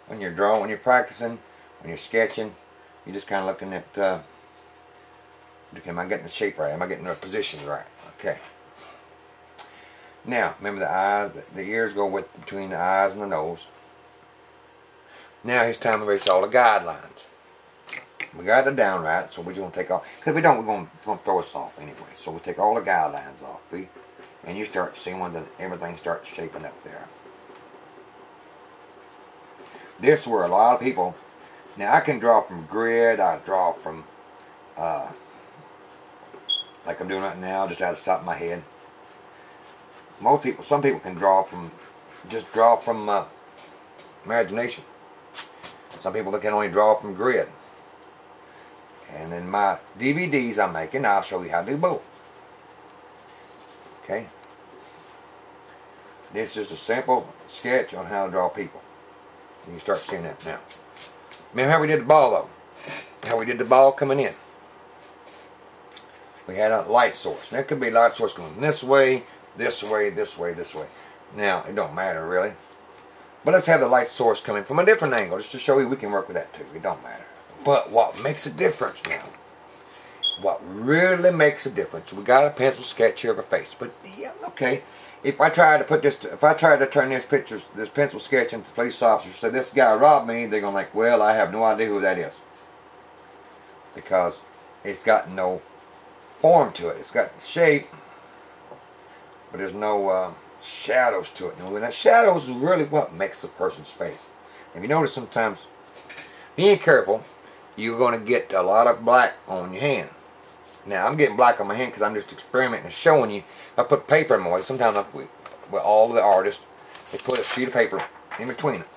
when you're drawing, when you're practicing, when you're sketching, you're just kind of looking at, okay, am I getting the shape right? Am I getting the positions right? Okay. Now, remember the eyes, the ears go between the eyes and the nose. Now it's time to erase all the guidelines. We got it down right, so we're going to take off. Because if we don't, it's going to throw us off anyway. So we take all the guidelines off. And you start seeing when everything starts shaping up there. This is where a lot of people, now I can draw from grid, I draw from, like I'm doing right now, just out of the top of my head. Some people can just draw from imagination. Some people that can only draw from grid. And in my DVDs I'm making, I'll show you how to do both. Okay? This is just a simple sketch on how to draw people. And you start seeing that now. Remember how we did the ball though? How we did the ball coming in. We had a light source. And it could be a light source going this way, this way, this way, this way. Now, it don't matter really. But let's have the light source coming from a different angle, just to show you we can work with that too. It don't matter. But what makes a difference now, what really makes a difference, we got a pencil sketch here of a face. But yeah, okay, if I try to turn this pencil sketch into police officer, say this guy robbed me, they're gonna like, well, I have no idea who that is, because it's got no form to it. It's got shape, but there's no shadows to it. And that shadows is really what makes a person's face. If you notice, sometimes if you ain't careful, you're going to get a lot of black on your hand. Now, I'm getting black on my hand because I'm just experimenting and showing you. I put paper in my way. Sometimes with all the artists, they put a sheet of paper in between it.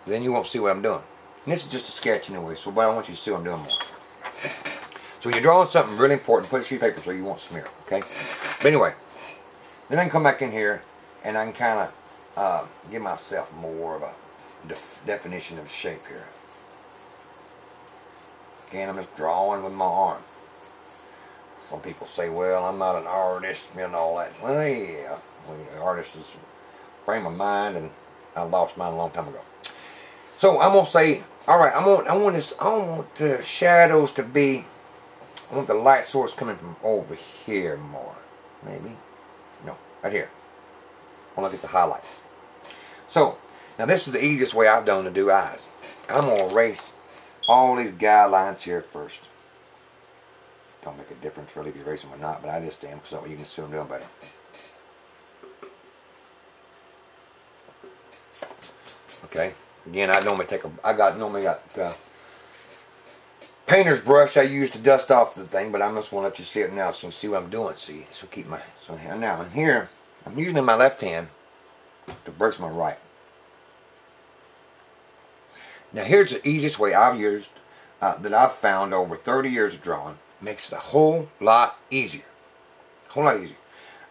Then you won't see what I'm doing. And this is just a sketch anyway, so I want you to see what I'm doing more. So when you're drawing something really important, put a sheet of paper so you won't smear it, okay? But anyway, then I can come back in here and I can kind of give myself more of a definition of shape here. Again, I'm just drawing with my arm. Some people say, well, I'm not an artist and all that. Well, yeah, the artist is frame of mind, and I lost mine a long time ago. So I'm gonna say, all right, I want the shadows to be. I want the light source coming from over here more, maybe. No, right here. I want to get the highlights. So now this is the easiest way I've done to do eyes. I'm gonna erase all these guidelines here first. Don't make a difference really if you erase them or not, but I just am, so you can see what I'm doing better. Okay. Again, I normally got painter's brush I use to dust off the thing, but I'm just going to let you see it now so you can see what I'm doing. See, so keep my now in here I'm using my left hand to brush my right. Now here's the easiest way I've used that I've found over 30 years of drawing. Makes it a whole lot easier. A whole lot easier.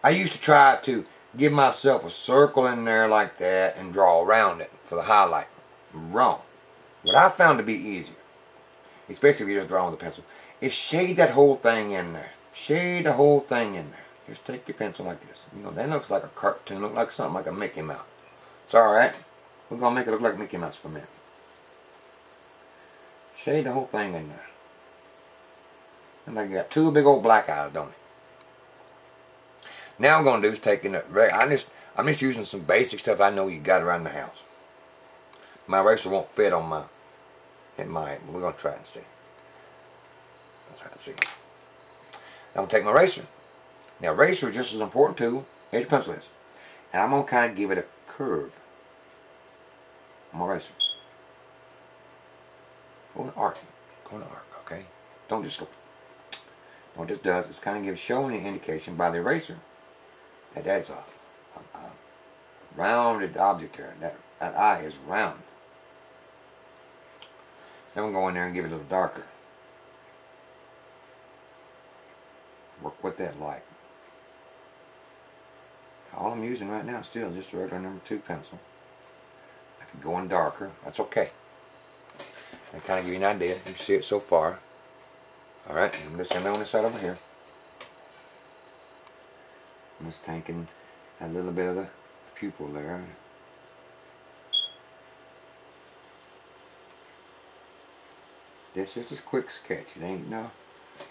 I used to try to give myself a circle in there like that and draw around it for the highlight. Wrong. What I found to be easier, especially if you're just drawing with a pencil, is shade that whole thing in there. Shade the whole thing in there. Just take your pencil like this. You know, that looks like a cartoon, looks like something like a Mickey Mouse. It's alright. We're going to make it look like Mickey Mouse for a minute. Shade the whole thing in there. And like you got two big old black eyes, don't it? Now I'm going to do is taking it. I'm just using some basic stuff I know you got around the house. My eraser won't fit on my. It might. We're going to try and see. Let's try and see. I'm going to take my eraser. Now, eraser is just as important too as your pencil is. And I'm going to kind of give it a curve on my eraser. Go in arc. Go in arc, okay? Don't just go. What this does is kind of showing the indication by the eraser that that's a rounded object here. That eye is round. Then we'll go in there and give it a little darker. Work with that light. All I'm using right now is still just a regular number 2 pencil. I could go in darker. That's okay. And kind of give you an idea. You can see it so far. Alright, I'm just on this side over here. I'm just taking a little bit of the pupil there. This is just a quick sketch. It ain't no.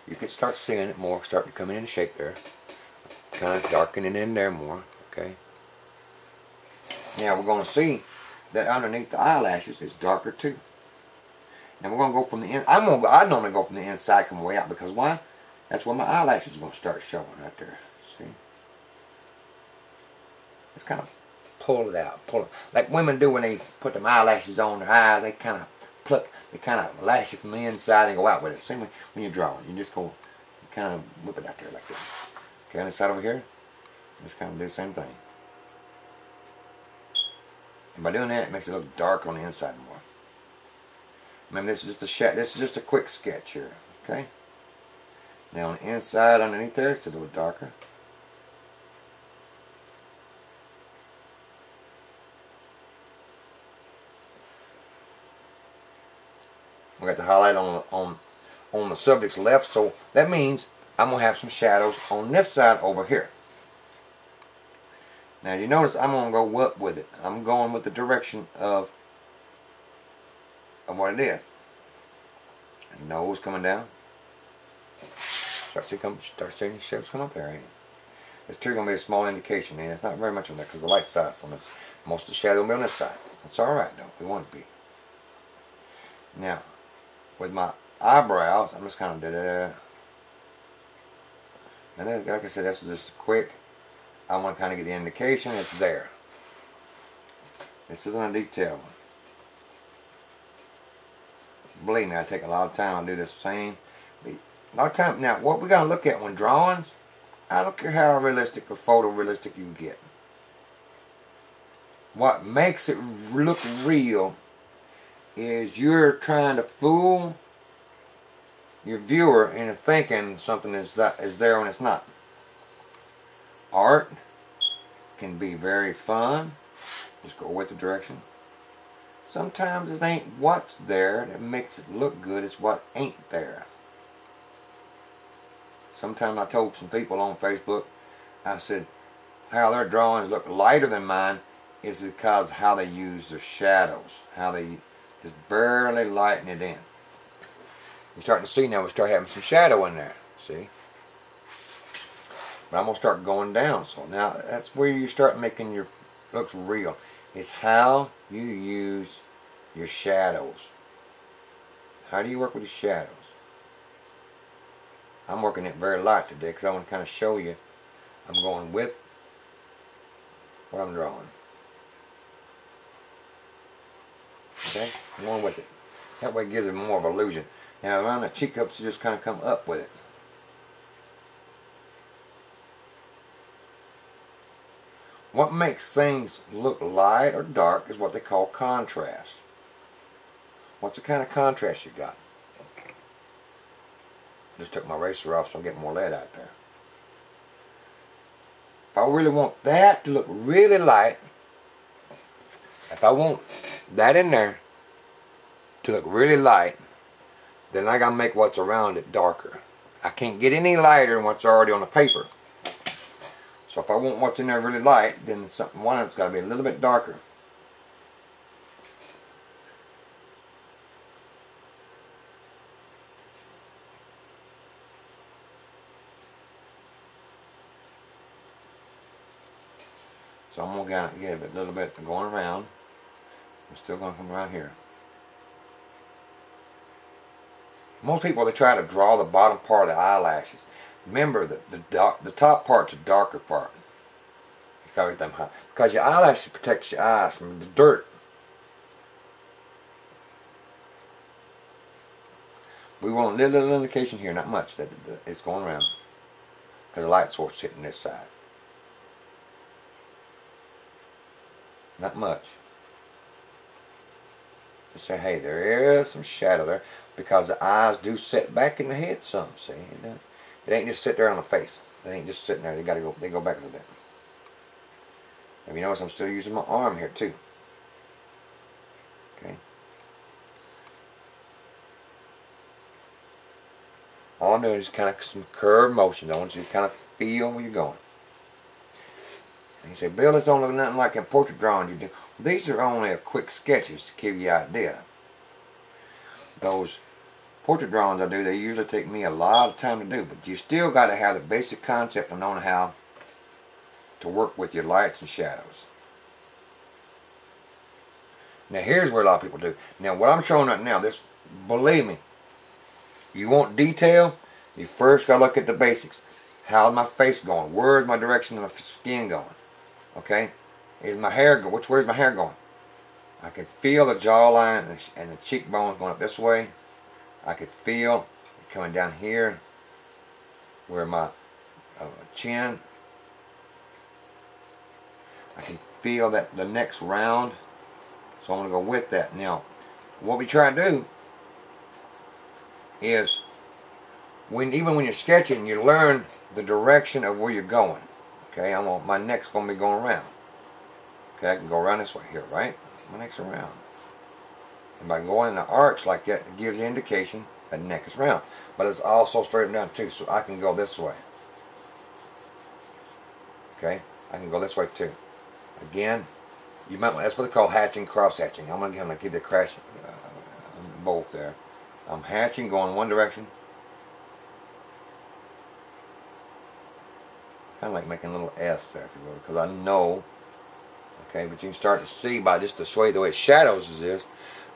You can start seeing it more. Start becoming into shape there. Kind of darkening in there more. Okay. Now we're going to see that underneath the eyelashes it's darker too. And we're going to go from the in. I normally go from the inside, come way out, because why? That's where my eyelashes are going to start showing right there. See? It's kind of pull it out, pull it. Like women do when they put them eyelashes on their eyes. They kind of pluck, they kind of lash it from the inside and go out with it. Same way when you're drawing. You just go, you kind of whip it out there like this. Okay, on the side over here, just kind of do the same thing. And by doing that, it makes it look dark on the inside more. Remember, this is just a quick sketch here. Okay. Now on the inside, underneath there, it's a little darker. We got the highlight on the subject's left, so that means I'm gonna have some shadows on this side over here. Now you notice I'm gonna go up with it. I'm going with the direction of what it is. And nose coming down. Start seeing these shapes come up here. Ain't it? It's still gonna be a small indication, and it's not very much on there because the light side's on this. Most of the shadow will be on this side. It's all right though. We want it to be. Now, with my eyebrows, I'm just kind of da-da-da. And then, like I said, this is just quick. I want to kind of get the indication it's there. This isn't a detailed one. Believe me, I take a lot of time. I do this same. A lot of time. Now, what we're going to look at when drawings, I don't care how realistic or photorealistic you get. What makes it look real is you're trying to fool your viewer into thinking something is there when it's not. Art can be very fun. Just go with the direction. Sometimes it ain't what's there that makes it look good, it's what ain't there. Sometimes I told some people on Facebook, I said, how their drawings look lighter than mine is because how they use their shadows, how they just barely lighten it in. You're starting to see now we start having some shadow in there, see? But I'm going to start going down. So now that's where you start making your looks real. It's how you use your shadows. How do you work with your shadows? I'm working it very light today because I want to kind of show you I'm going with what I'm drawing. Okay? I'm going with it. That way it gives it more of an illusion. Now around the cheek ups, you just kind of come up with it. What makes things look light or dark is what they call contrast. What's the kind of contrast you got? Just took my eraser off so I get more lead out there. If I really want that to look really light, if I want that in there to look really light, then I gotta make what's around it darker. I can't get any lighter than what's already on the paper. So if I want what's in there really light, then one of it's gotta be a little bit darker. So I'm gonna give it a little bit going around. I'm still gonna come around here. Most people, they try to draw the bottom part of the eyelashes. Remember that the top part's a darker part. It's got to be them high. Because your eyelashes protects your eyes from the dirt. We want a little indication here, not much, that it's going around. Because the light source is hitting this side. Not much. Just say, hey, there is some shadow there. Because the eyes do sit back in the head some, see? It ain't just sit there on the face. They ain't just sitting there. They go back a little bit. And you notice I'm still using my arm here too. Okay. All I'm doing is kind of some curved motion. I want you to kind of feel where you're going. And you say, Bill, this don't look nothing like in portrait drawings you do. These are only a quick sketches to give you an idea. Those portrait drawings I do, they usually take me a lot of time to do, but you still got to have the basic concept of knowing how to work with your lights and shadows. Now here's where a lot of people do. Now what I'm showing right now, this, believe me, you want detail, you first got to look at the basics. How's my face going? Where's my direction of the skin going? Okay? Is my hair going? Where's my hair going? I can feel the jawline and the cheekbones going up this way. I could feel it coming down here where my chin. I can feel that the neck's round. So I'm going to go with that. Now, what we try to do is, even when you're sketching, you learn the direction of where you're going. Okay, my neck's going to be going around. Okay, I can go around this way here, right? My neck's around. And by going in the arcs like that, it gives you indication that the neck is round. But it's also straight down too, so I can go this way. Okay, I can go this way too. Again, that's what they call hatching, cross hatching. I'm gonna give the crash both there. I'm hatching, going one direction. Kind of like making a little S there, if you will, because I know. Okay, but you can start to see by just the way it shadows is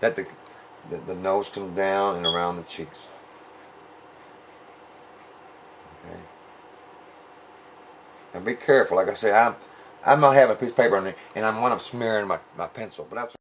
that the nose comes down and around the cheeks. Okay. Now be careful. Like I say, I'm not having a piece of paper on there, and I'm smearing my pencil, but that's